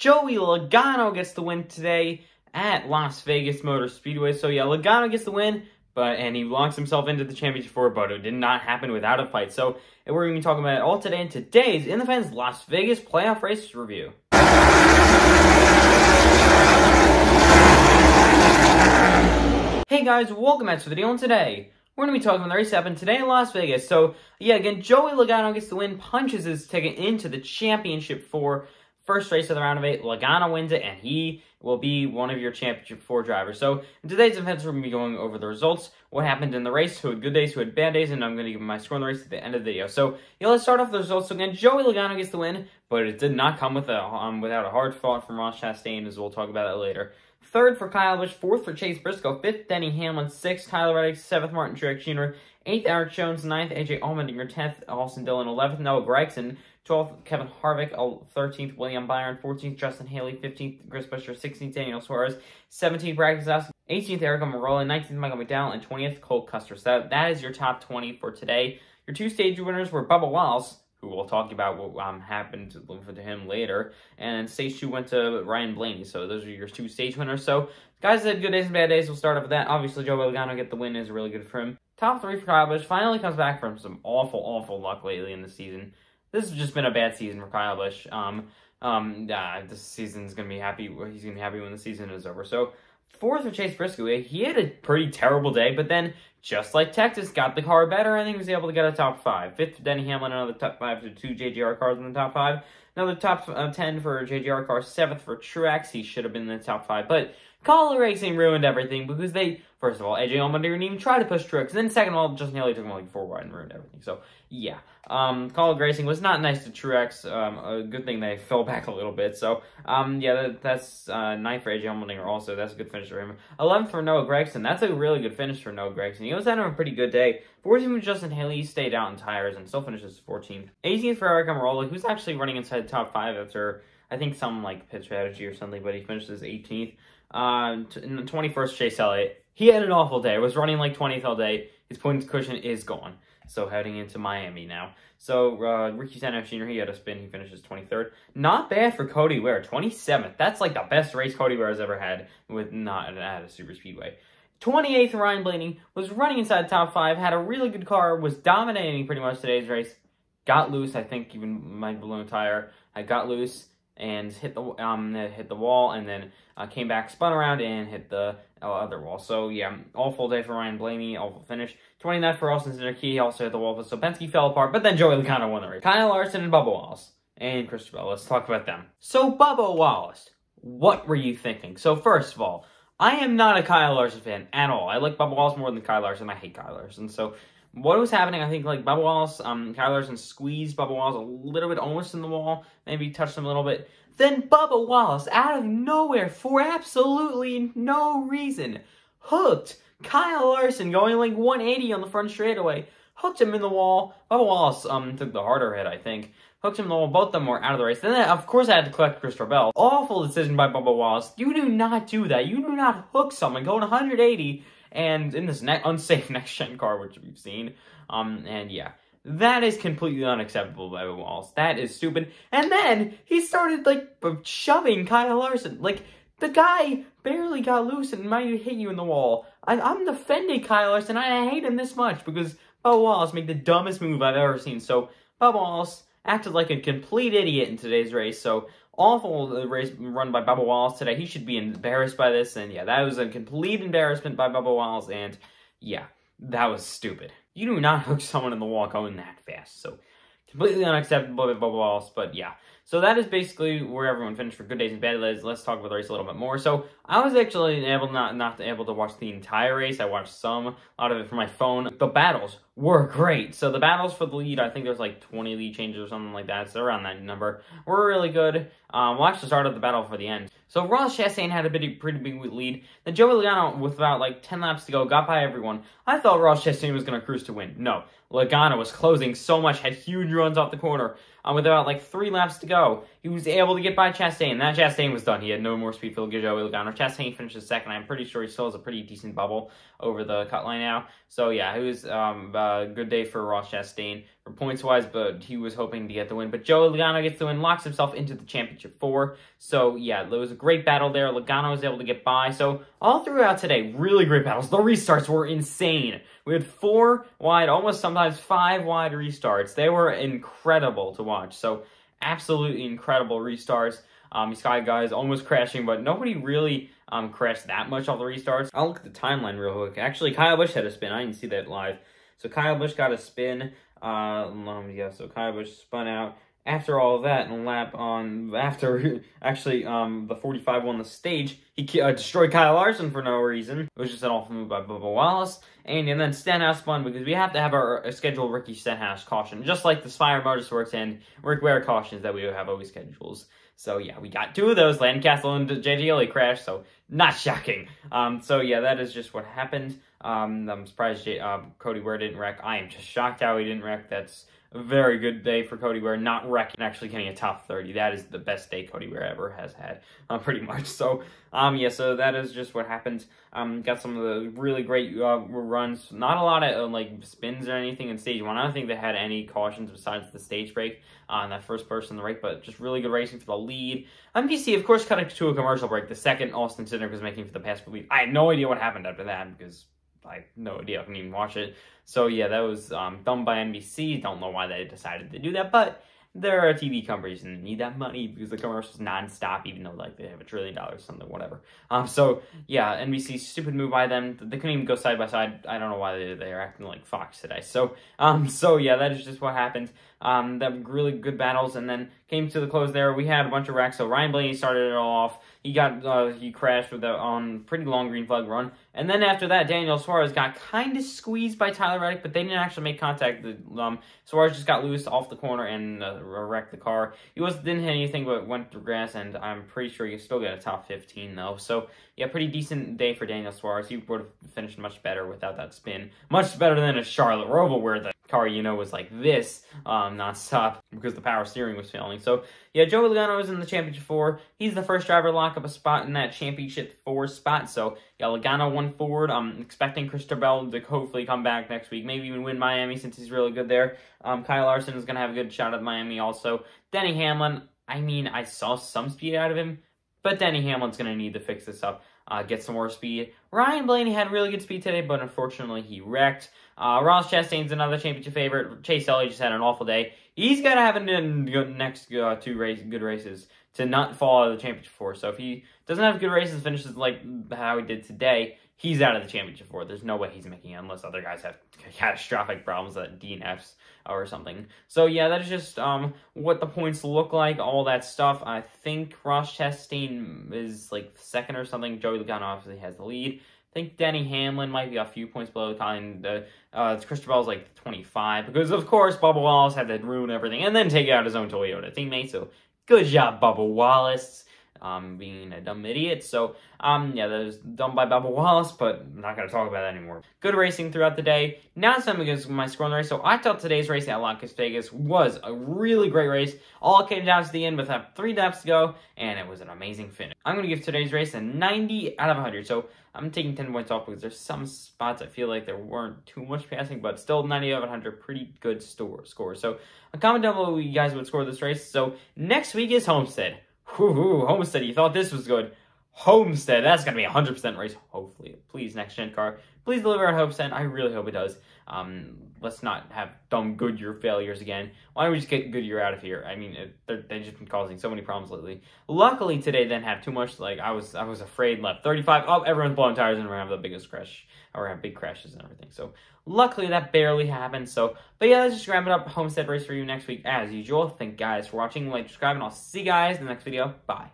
Joey Logano gets the win today at Las Vegas Motor Speedway. So yeah, Logano gets the win, and he locks himself into the championship for it, but it did not happen without a fight. So we're going to be talking about it all today in today's In the Fans Las Vegas Playoff Race Review. Hey guys, welcome back to the video, and today we're going to be talking about the race that happened today in Las Vegas. So yeah, again, Joey Logano gets the win, punches his ticket into the championship for first race of the round of 8. Logano wins it, and he will be one of your championship 4 drivers. So in today's events, we're going to be going over the results, what happened in the race, who had good days, who had bad days, and I'm going to give my score in the race at the end of the video. So yeah, let's start off with the results. So again, Joey Logano gets the win, but it did not come with without a hard fought from Ross Chastain, as we'll talk about that later. 3rd for Kyle Busch, 4th for Chase Briscoe, 5th Denny Hamlin, 6th Tyler Reddick, 7th Martin Truex Jr., 8th Eric Jones, 9th AJ Allmendinger, 10th Austin Dillon, 11th Noah Gragson, 12th Kevin Harvick, 13th William Byron, 14th Justin Haley, 15th Chris Buescher, 16th Daniel Suarez, 17th Brad Keselowski, 18th Eric Almirola, 19th Michael McDowell, and 20th Cole Custer. So that is your top 20 for today. Your 2 stage winners were Bubba Wallace, who we'll talk about what happened to him later, and stage 2 went to Ryan Blaney. So those are your 2 stage winners. So guys that had good days and bad days. We'll start off with that. Obviously, Joey Logano get the win is really good for him. Top 3 for Kyle Busch. Finally comes back from some awful luck lately in the season. This has just been a bad season for Kyle Busch. This season's gonna be happy. He's gonna be happy when the season is over. So 4th for Chase Briscoe. He had a pretty terrible day, but then just like Texas, got the car better, and he was able to get a top 5. 5th for Denny Hamlin, another top 5 to 2 JGR cars in the top 5. Another top 10 for JGR cars. 7th for Truex. He should have been in the top 5, but Color Racing ruined everything because they, first of all, AJ Allmendinger didn't even try to push Truex, and then second of all, Justin Haley took him like 4 wide and ruined everything. So yeah, Color Racing was not nice to Truex. A good thing they fell back a little bit. So yeah, that's 9th for AJ Allmendinger also. That's a good finish for him. 11th for Noah Gragson. That's a really good finish for Noah Gragson. He was having a pretty good day. 14th for Justin Haley. He stayed out in tires and still finishes 14th. 18th for Eric Almirola, who's actually running inside the top 5 after, I think, some like pit strategy or something, but he finishes 18th. 21st, Chase Elliott. He had an awful day. Was running like 20th all day. His points cushion is gone. So heading into Miami now. So Ricky Stenhouse Jr., he had a spin. He finishes 23rd. Not bad for Cody Ware. 27th. That's like the best race Cody Ware has ever had with not at a super speedway. 28th, Ryan Blaney was running inside the top 5. Had a really good car. Was dominating pretty much today's race. Got loose. I think even might blow a tire. I got loose and hit the wall, and then came back, spun around, and hit the other wall. So yeah, awful day for Ryan Blaney, awful finish. 29th for Austin Cindric, he also hit the wall, so Penske fell apart, but then Joey Logano won the race. Kyle Larson and Bubba Wallace, and Christopher Bell. Let's talk about them. So Bubba Wallace, what were you thinking? So first of all, I am not a Kyle Larson fan at all. I like Bubba Wallace more than Kyle Larson. I hate Kyle Larson. So what was happening, I think, like Bubba Wallace, Kyle Larson squeezed Bubba Wallace a little bit, almost in the wall, maybe touched him a little bit. Then Bubba Wallace, out of nowhere, for absolutely no reason, hooked Kyle Larson going like 180 on the front straightaway, hooked him in the wall. Bubba Wallace took the harder hit, I think. Hooked him in the wall. Both of them were out of the race. Then, of course, I had to collect Christopher Bell. Awful decision by Bubba Wallace. You do not do that. You do not hook someone going 180 and in this unsafe next-gen car, which we've seen. And yeah, that is completely unacceptable by Bubba Wallace. That is stupid. And then he started, like, shoving Kyle Larson. Like, the guy barely got loose and might hit you in the wall. I'm defending Kyle Larson. I hate him this much because Bubba Wallace made the dumbest move I've ever seen. So Bubba Wallace acted like a complete idiot in today's race. So awful race run by Bubba Wallace today. He should be embarrassed by this. And yeah, that was a complete embarrassment by Bubba Wallace. And yeah, that was stupid. You do not hook someone in the wall going that fast. So completely unacceptable by Bubba Wallace. But yeah, so that is basically where everyone finished for good days and bad days. Let's talk about the race a little bit more. So I was actually not able to watch the entire race. I watched a lot of it from my phone. The battles were great. So the battles for the lead, I think there's like 20 lead changes or something like that. So around that number, were really good. Watch the start of the battle for the end. So Ross Chastain had a pretty big lead. Then Joey Logano, with about like 10 laps to go, got by everyone. I thought Ross Chastain was going to cruise to win. No, Logano was closing so much, had huge runs off the corner. With about like 3 laps to go, he was able to get by Chastain. That Chastain was done. He had no more speed for Joey Logano. Chastain finishes second. I'm pretty sure he still has a pretty decent bubble over the cut line now. So yeah, it was a good day for Ross Chastain for points-wise, but he was hoping to get the win. But Joey Logano gets the win, locks himself into the championship 4. So yeah, there was a great battle there. Logano was able to get by. So all throughout today, really great battles. The restarts were insane. We had 4 wide, almost sometimes 5 wide restarts. They were incredible to watch. So absolutely incredible restarts. These guys almost crashing, but nobody really crashed that much off the restarts. I'll look at the timeline real quick. Actually, Kyle Busch had a spin. I didn't see that live. So Kyle Busch got a spin. So Kyle Busch spun out. After all of that, and after the 45 won the stage, he destroyed Kyle Larson for no reason. It was just an awful move by Bubba Wallace. And then Stenhouse spun because we have to have our scheduled Ricky Stenhouse caution, just like the Spire Motorsports and Rick Ware cautions that we have always schedules. So yeah, we got 2 of those. Lancaster and JJ Elliott crashed, so not shocking. So yeah, that is just what happened. I'm surprised Cody Ware didn't wreck. I am just shocked how he didn't wreck. That's a very good day for Cody Ware, not wrecking, actually getting a top 30. That is the best day Cody Ware ever has had, pretty much. So, yeah, so that is just what happened. Got some of the really great runs. Not a lot of, spins or anything in stage 1. I don't think they had any cautions besides the stage break on that first person in the right, but just really good racing for the lead. MVC, of course, cut it to a commercial break. The second Austin Cindric was making for the pass for lead. I had no idea what happened after that because I have no idea. I couldn't even watch it. So, yeah, that was done by NBC. Don't know why they decided to do that, but they're a TV company and they need that money because the commercial's nonstop, even though, they have $1 trillion or something, whatever. So, yeah, NBC, stupid move by them. They couldn't even go side by side. I don't know why they're acting like Fox today. So, yeah, that is just what happened. That really good battles, and then came to the close there. We had a bunch of wrecks, so Ryan Blaney started it all off. He crashed with a pretty long green flag run. And then after that, Daniel Suarez got kind of squeezed by Tyler Reddick, but they didn't actually make contact. Suarez just got loose off the corner and wrecked the car. He didn't hit anything, but went through grass, and I'm pretty sure he still got a top 15, though. So, yeah, pretty decent day for Daniel Suarez. He would have finished much better without that spin. Much better than a Charlotte Roval, where the car, was like this, nonstop, because the power steering was failing. So, yeah, Joey Logano is in the Championship 4. He's the first driver to lock up a spot in that Championship 4 spot. So, yeah, Logano won forward. I'm expecting Christopher to hopefully come back next week. Maybe even win Miami since he's really good there. Kyle Larson is going to have a good shot at Miami also. Denny Hamlin, I saw some speed out of him, but Denny Hamlin's going to need to fix this up. Get some more speed. Ryan Blaney had really good speed today, but unfortunately he wrecked. Ross Chastain's another championship favorite. Chase Elliott just had an awful day. He's got to have next 2 good races to not fall out of the championship 4. So if he doesn't have good races, finishes like how he did today, he's out of the championship 4. There's no way he's making it unless other guys have catastrophic problems at DNFs or something. So yeah, that is just what the points look like, all that stuff. I think Ross Chastain is like second or something. Joey Logano obviously has the lead. I think Denny Hamlin might be a few points below Christopher Bell's like 25, because of course Bubba Wallace had to ruin everything and then take out his own Toyota teammate. So good job, Bubba Wallace. Being a dumb idiot. So, yeah, that was done by Bubba Wallace, but I'm not going to talk about that anymore. Good racing throughout the day. Now it's time to get my score on the race. So I thought today's race at Las Vegas was a really great race. All came down to the end with 3 laps to go, and it was an amazing finish. I'm going to give today's race a 90 out of 100. So I'm taking 10 points off because there's some spots I feel like there weren't too much passing, but still 90 out of 100, pretty good score. So comment down below what you guys would score this race. So next week is Homestead. Woohoo, Homestead, you thought this was good. Homestead, that's going to be a 100% race, hopefully. Please, next gen car, please deliver on Homestead. I really hope it does. Let's not have dumb Goodyear failures again. Why don't we just get Goodyear out of here? I mean, they've just been causing so many problems lately. Luckily, today didn't have too much. Like, I was afraid. Lap 35, oh, everyone's blowing tires and we're going to have the biggest crash. Or have big crashes and everything. So, luckily, that barely happened. So, but yeah, let's just wrap it up. Homestead race for you next week, as usual. Thank you guys for watching. Like, subscribe, and I'll see you guys in the next video. Bye.